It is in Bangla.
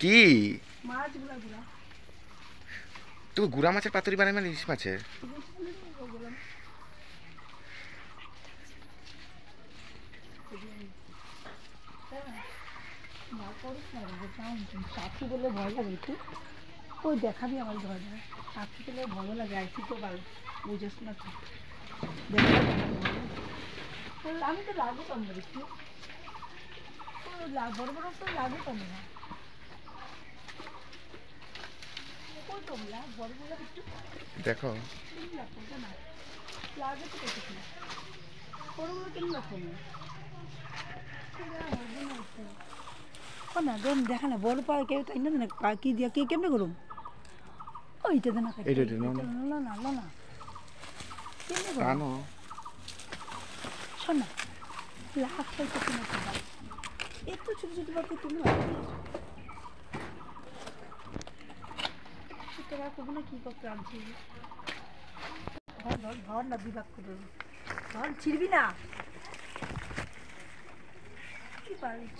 কি তুমি গুড়া মাছের পাতুরি বানাবে ইলিশ মাছের? সাক্ষী বলে ভয় লাগে একটু, ওই দেখাবি আমার ঘরে সাক্ষী পেলে ভয় লাগে, আইসি তো পারো বুঝেছ না তো, আমি তো লাগু কম একটু, বড় বড় তো লাগু কম না, দেখো লাগে তো কত বড়গুলো কেন লাগবে না দেন দেখা না বড় পাওয়া কেউ তাই না কি দিয়া কে কেমনে করুম ওইটা দেন না না কেমনে করুম শোন না লাখ পয়সা কিনে খাবার এত ছোটো ছোটো বাচ্চা তুমি তোরা কবো না কী করতে আনছি ধর না বিভাগ করে ধর ছিড়বি না কি পারিস